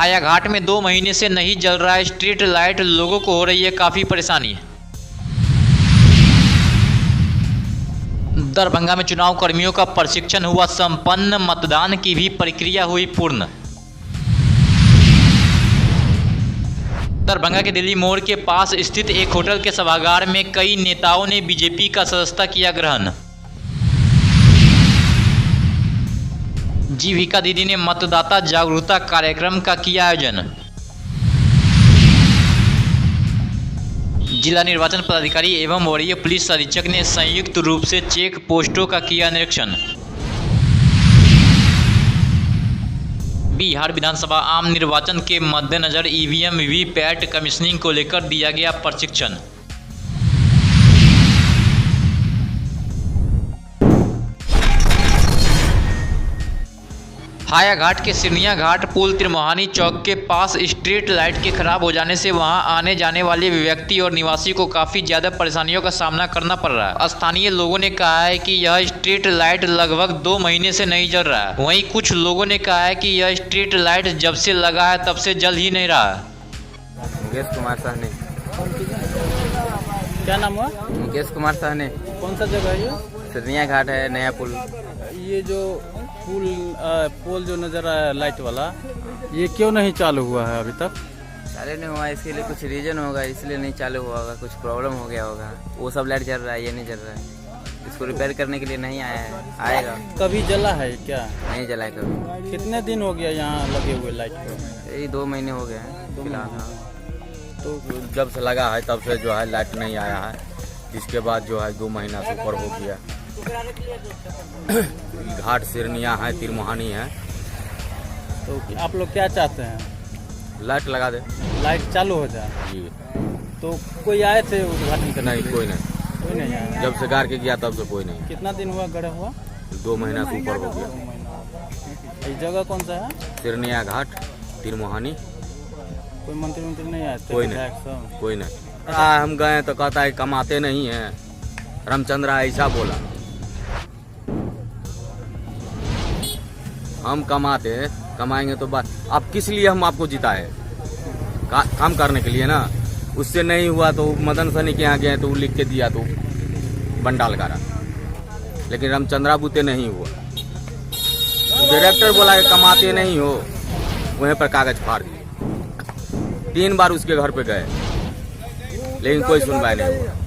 हायाघाट में 2 महीने से नहीं जल रहा है स्ट्रीट लाइट, लोगों को हो रही है काफी परेशानी। दरभंगा में चुनाव कर्मियों का प्रशिक्षण हुआ संपन्न, मतदान की भी प्रक्रिया हुई पूर्ण। दरभंगा के दिल्ली मोड़ के पास स्थित एक होटल के सभागार में कई नेताओं ने बीजेपी का सदस्यता किया ग्रहण। जीविका दीदी ने मतदाता जागरूकता कार्यक्रम का किया आयोजन। जिला निर्वाचन पदाधिकारी एवं वरीय पुलिस अधीक्षक ने संयुक्त रूप से चेक पोस्टों का किया निरीक्षण। बिहार विधानसभा आम निर्वाचन के मद्देनजर ईवीएम वीवीपैट कमीशनिंग को लेकर दिया गया प्रशिक्षण। हायाघाट के सिरनिया घाट पुल त्रिमोहानी चौक के पास स्ट्रीट लाइट के खराब हो जाने से वहां आने जाने वाले व्यक्ति और निवासी को काफी ज्यादा परेशानियों का सामना करना पड़ रहा है। स्थानीय लोगों ने कहा है कि यह स्ट्रीट लाइट लगभग 2 महीने से नहीं जल रहा है। वहीं कुछ लोगों ने कहा है कि यह स्ट्रीट लाइट जब से लगा है तब से जल ही नहीं रहा है। मुकेश कुमार साहनी। क्या नाम हुआ? मुकेश कुमार साहनी। कौन सा जगह है ये? सिरनिया घाट है, नया पुल। ये जो पुल जो नजर आया है लाइट वाला, ये क्यों नहीं चालू हुआ है अभी तक? चालू नहीं हुआ, इसके लिए कुछ रीजन होगा, इसलिए नहीं चालू हुआ होगा, कुछ प्रॉब्लम हो गया होगा। वो सब लाइट जल रहा है, ये नहीं जल रहा है। इसको रिपेयर करने के लिए नहीं आया है, आएगा। कभी जला है क्या? नहीं जला है कभी। कितने दिन हो गया यहाँ लगे हुए लाइट को? यही 2 महीने हो गए हैं फिलहाल। तो जब से लगा है तब से जो है लाइट नहीं आया है, जिसके बाद जो है 2 महीना से ऊपर हो गया। घाट सिरनिया है, त्रिमोहानी है। तो आप लोग क्या चाहते हैं? लाइट लगा दे, लाइट चालू हो जाए जी। तो कोई आए थे उद्घाटन करने? नहीं, कोई नहीं। कोई नहीं आया। जब से गाड़ के गया तब से कोई नहीं। कितना दिन हुआ गड़ा हुआ? 2 महीना से ऊपर हो गया। ये जगह कौन सा है? सिरनिया घाट, त्रिमोहानी। कोई मंत्री नहीं आए थे? कोई नहीं, कोई नहीं। हम गए तो कहता है कमाते नहीं है। रामचंद्रा ऐसा बोला, हम कमाएंगे तो बात। अब किस लिए हम आपको जिता है? काम करने के लिए ना। उससे नहीं हुआ तो मदन सैनी के यहाँ गए तो लिख के दिया तो बंडाल करा, लेकिन रामचंद्रा बूते नहीं हुआ। डायरेक्टर बोला कि कमाते नहीं हो, वहीं पर कागज फाड़ दिए। 3 बार उसके घर पे गए, लेकिन कोई सुनवाई नहीं हुआ।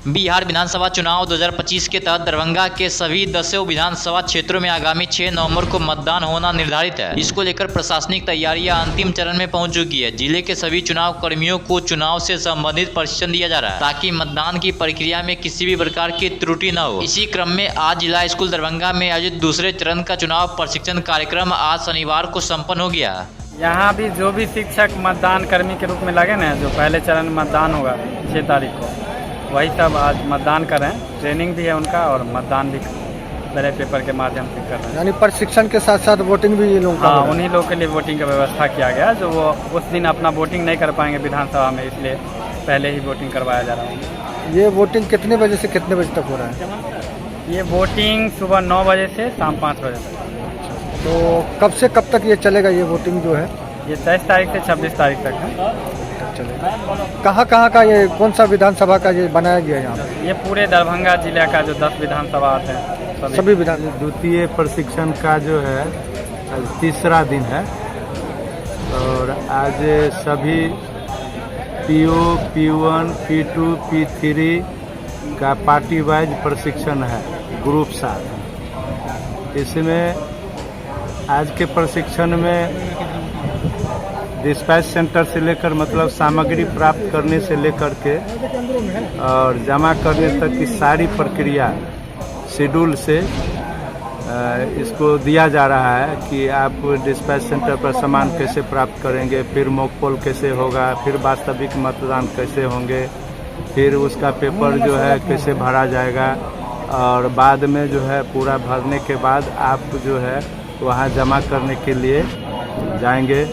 बिहार विधानसभा चुनाव 2025 के तहत दरभंगा के सभी 10 विधानसभा क्षेत्रों में आगामी 6 नवंबर को मतदान होना निर्धारित है। इसको लेकर प्रशासनिक तैयारियां अंतिम चरण में पहुंच चुकी है। जिले के सभी चुनाव कर्मियों को चुनाव से संबंधित प्रशिक्षण दिया जा रहा है, ताकि मतदान की प्रक्रिया में किसी भी प्रकार की त्रुटि न हो। इसी क्रम में आज जिला स्कूल दरभंगा में आयोजित दूसरे चरण का चुनाव प्रशिक्षण कार्यक्रम आज शनिवार को सम्पन्न हो गया। यहाँ भी जो भी शिक्षक मतदान कर्मी के रूप में लगे ना, जो पहले चरण मतदान होगा 6 तारीख को, वही सब आज मतदान कर रहे हैं। ट्रेनिंग भी है उनका और मतदान भी बैलेट पेपर के माध्यम से कर रहे हैं। यानी प्रशिक्षण के साथ साथ वोटिंग भी ये लोग? हाँ, उन्हीं लोग के लिए वोटिंग का व्यवस्था किया गया, जो वो उस दिन अपना वोटिंग नहीं कर पाएंगे विधानसभा में, इसलिए पहले ही वोटिंग करवाया जा रहा है। ये वोटिंग कितने बजे से कितने बजे तक हो रहा है? ये वोटिंग सुबह 9 बजे से शाम 5 बजे तक। तो कब से कब तक ये चलेगा ये वोटिंग जो है? ये 23 तारीख से 26 तारीख तक है। कहाँ का ये कौन सा विधानसभा का ये बनाया गया है यहाँ? ये पूरे दरभंगा जिले का जो 10 विधानसभा आते हैं सभी विधान। द्वितीय प्रशिक्षण का जो है आज 3रा दिन है और आज सभी PO, P1, P2, P3 का पार्टी वाइज प्रशिक्षण है, ग्रुप साथ। इसमें आज के प्रशिक्षण में डिस्पैच सेंटर से लेकर मतलब सामग्री प्राप्त करने से लेकर के और जमा करने तक की सारी प्रक्रिया शेड्यूल से इसको दिया जा रहा है कि आप डिस्पैच सेंटर पर सामान कैसे प्राप्त करेंगे, फिर मॉक पोल कैसे होगा, फिर वास्तविक मतदान कैसे होंगे, फिर उसका पेपर जो है कैसे भरा जाएगा और बाद में जो है पूरा भरने के बाद आप जो है वहाँ जमा करने के लिए जाएंगे।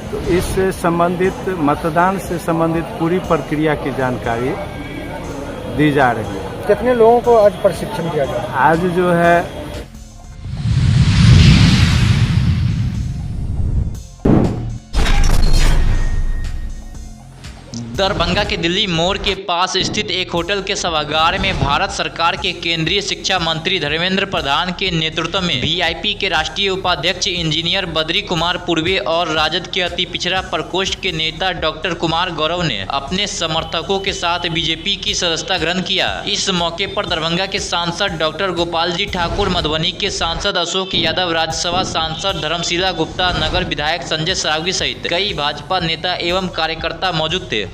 तो इससे संबंधित मतदान से संबंधित पूरी प्रक्रिया की जानकारी दी जा रही है। कितने लोगों को आज प्रशिक्षण दिया गया? आज जो है दरभंगा के दिल्ली मोड़ के पास स्थित एक होटल के सभागार में भारत सरकार के केंद्रीय शिक्षा मंत्री धर्मेंद्र प्रधान के नेतृत्व में वीआईपी के राष्ट्रीय उपाध्यक्ष इंजीनियर बद्री कुमार पूर्वे और राजद के अति पिछड़ा प्रकोष्ठ के नेता डॉक्टर कुमार गौरव ने अपने समर्थकों के साथ बीजेपी की सदस्यता ग्रहण किया। इस मौके पर दरभंगा के सांसद डॉक्टर गोपाल जी ठाकुर, मधुबनी के सांसद अशोक यादव, राज्यसभा सांसद धर्मशिला गुप्ता, नगर विधायक संजय सरावगी सहित कई भाजपा नेता एवं कार्यकर्ता मौजूद थे।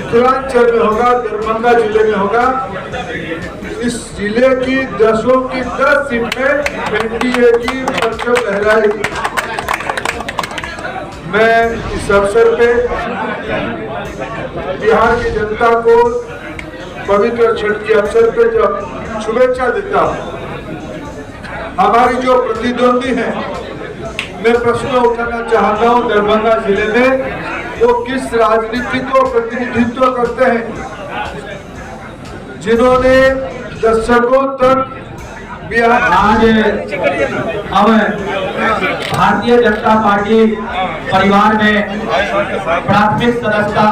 उत्तरांचल में होगा, दरभंगा जिले में होगा। इस जिले की 10 सीट में एनडीए की परचम लहराएगी। मैं इस अवसर पे बिहार की जनता को पवित्र छठ के अवसर पे जब शुभेच्छा देता हूँ। हमारी जो प्रतिद्वंदी है, मैं प्रश्न उठाना चाहता हूँ दरभंगा जिले में वो किस राजनीति को प्रतिनिधित्व करते हैं, जिन्होंने दशकों तक बिहार। आज हम भारतीय जनता पार्टी परिवार में प्राथमिक सदस्यता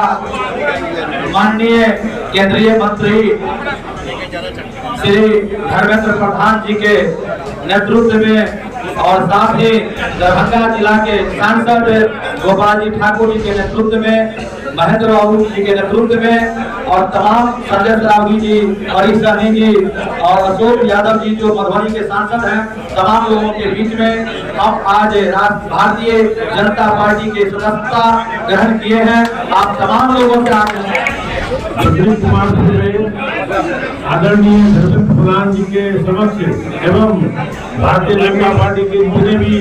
माननीय केंद्रीय मंत्री श्री धर्मेंद्र प्रधान जी के नेतृत्व में और साथ ही दरभंगा जिला के सांसद गोपाल जी ठाकुर जी के नेतृत्व में, महेंद्र बाबू जी के नेतृत्व में और तमाम संजय सरावगी जी, हरीश सहनी जी और अशोक यादव जी जो मधुबनी के सांसद हैं, तमाम लोगों के बीच में हम आज भारतीय जनता पार्टी के सदस्यता ग्रहण किए हैं। आप तमाम लोगों से बद्री कुमार पूर्वे आदरणीय धर्मेंद्र प्रधान जी के समक्ष एवं भारतीय जनता पार्टी के जितने भी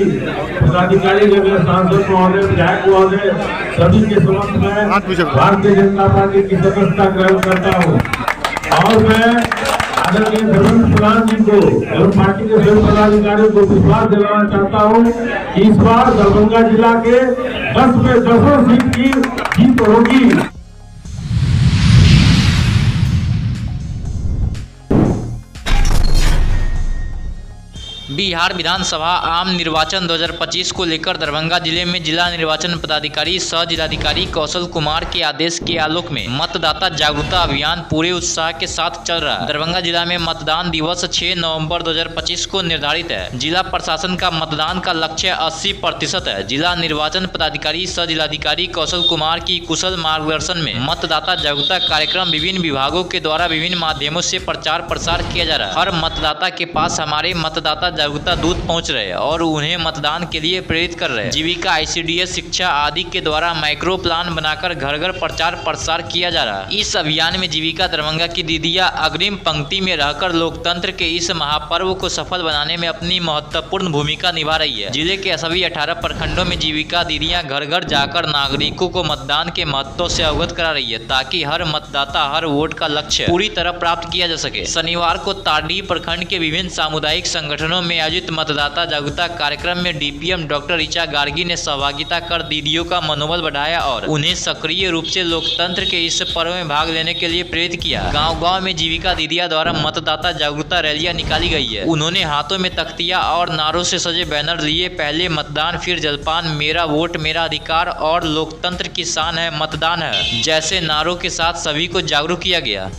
पदाधिकारी, सांसद महोदय, विधायक महोदय, सभी के समक्ष में भारतीय जनता पार्टी की सदस्यता ग्रहण करता हूँ। और मैं आदरणीय धर्मेंद्र प्रधान जी को एवं पार्टी के सभी पदाधिकारियों को विश्वास दिलाना चाहता हूँ कि इस बार दरभंगा जिला के 10 में 10 सीट की जीत होगी। बिहार विधानसभा आम निर्वाचन 2025 को लेकर दरभंगा जिले में जिला निर्वाचन पदाधिकारी सह जिलाधिकारी कौशल कुमार के आदेश के आलोक में मतदाता जागरूकता अभियान पूरे उत्साह के साथ चल रहा है। दरभंगा जिला में मतदान दिवस 6 नवंबर 2025 को निर्धारित है। जिला प्रशासन का मतदान का लक्ष्य 80% है। जिला निर्वाचन पदाधिकारी सह जिलाधिकारी कौशल कुमार की कुशल मार्गदर्शन में मतदाता जागरूकता कार्यक्रम विभिन्न विभागों के द्वारा विभिन्न माध्यमों से प्रचार प्रसार किया जा रहा है। हर मतदाता के पास हमारे मतदाता जागरूकता दूत पहुंच रहे हैं और उन्हें मतदान के लिए प्रेरित कर रहे हैं। जीविका, ICDS शिक्षा आदि के द्वारा माइक्रो प्लान बनाकर घर घर प्रचार प्रसार किया जा रहा है। इस अभियान में जीविका दरभंगा की दीदियां अग्रिम पंक्ति में रहकर लोकतंत्र के इस महापर्व को सफल बनाने में अपनी महत्वपूर्ण भूमिका निभा रही है। जिले के सभी 18 प्रखंडों में जीविका दीदियां घर घर जाकर नागरिकों को मतदान के महत्व से अवगत करा रही है, ताकि हर मतदाता हर वोट का लक्ष्य पूरी तरह प्राप्त किया जा सके। शनिवार को तारडीह प्रखंड के विभिन्न सामुदायिक संगठनों में आयोजित मतदाता जागरूकता कार्यक्रम में DPM डॉक्टर ऋचा गार्गी ने सहभागिता कर दीदियों का मनोबल बढ़ाया और उन्हें सक्रिय रूप से लोकतंत्र के इस पर्व में भाग लेने के लिए प्रेरित किया। गांव-गांव में जीविका दीदियां द्वारा मतदाता जागरूकता रैलियां निकाली गई है। उन्होंने हाथों में तख्तियां और नारों से सजे बैनर लिए पहले मतदान फिर जलपान, मेरा वोट मेरा अधिकार और लोकतंत्र की शान है मतदान है जैसे नारों के साथ सभी को जागरूक किया गया।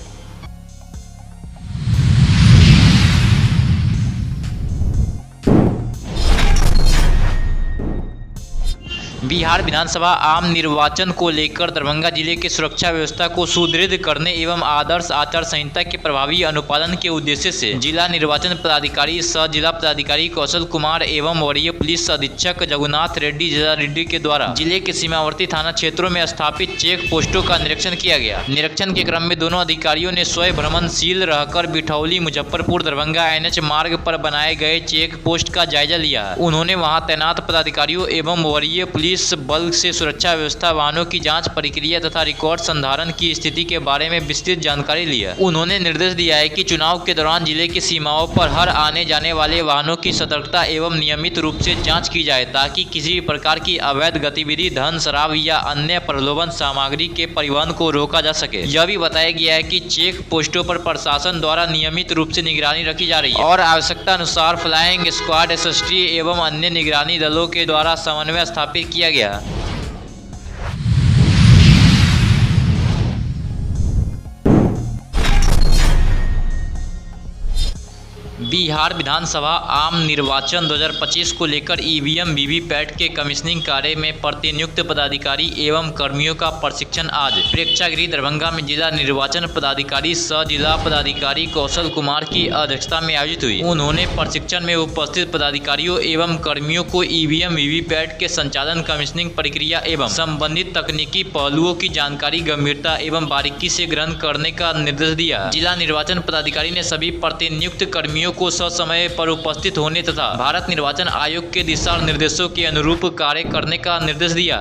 बिहार विधानसभा आम निर्वाचन को लेकर दरभंगा जिले की सुरक्षा व्यवस्था को सुदृढ़ करने एवं आदर्श आचार संहिता के प्रभावी अनुपालन के उद्देश्य से जिला निर्वाचन पदाधिकारी सह जिला पदाधिकारी कौशल कुमार एवं वरीय पुलिस अधीक्षक जगन्नाथ रेड्डी के द्वारा जिले के सीमावर्ती थाना क्षेत्रों में स्थापित चेक पोस्टों का निरीक्षण किया गया। निरीक्षण के क्रम में दोनों अधिकारियों ने स्वयं भ्रमणशील रहकर बिठौली मुजफ्फरपुर दरभंगा NH मार्ग पर बनाए गए चेक पोस्ट का जायजा लिया। उन्होंने वहां तैनात पदाधिकारियों एवं वरीय पुलिस पुलिस बल से सुरक्षा व्यवस्था, वाहनों की जांच प्रक्रिया तथा रिकॉर्ड संधारण की स्थिति के बारे में विस्तृत जानकारी लिया। उन्होंने निर्देश दिया है कि चुनाव के दौरान जिले की सीमाओं पर हर आने जाने वाले वाहनों की सतर्कता एवं नियमित रूप से जांच की जाए ताकि किसी भी प्रकार की अवैध गतिविधि, धन, शराब या अन्य प्रलोभन सामग्री के परिवहन को रोका जा सके। यह भी बताया गया है कि चेक पोस्टों पर प्रशासन द्वारा नियमित रूप से निगरानी रखी जा रही है और आवश्यकता अनुसार फ्लाइंग स्क्वाड, एसएसटी एवं अन्य निगरानी दलों के द्वारा समन्वय स्थापित किया गया। बिहार विधानसभा आम निर्वाचन 2025 को लेकर ईवीएम वीवीपैट के कमीशनिंग कार्य में प्रतिनियुक्त पदाधिकारी एवं कर्मियों का प्रशिक्षण आज प्रेक्षागृह दरभंगा में जिला निर्वाचन पदाधिकारी सह जिला पदाधिकारी कौशल कुमार की अध्यक्षता में आयोजित हुई। उन्होंने प्रशिक्षण में उपस्थित पदाधिकारियों एवं कर्मियों को ईवीएम वीवीपैट के संचालन, कमीशनिंग प्रक्रिया एवं संबंधित तकनीकी पहलुओं की जानकारी गंभीरता एवं बारीकी से ग्रहण करने का निर्देश दिया। जिला निर्वाचन पदाधिकारी ने सभी प्रतिनियुक्त कर्मियों को ससमय पर उपस्थित होने तथा भारत निर्वाचन आयोग के दिशा निर्देशों के अनुरूप कार्य करने का निर्देश दिया।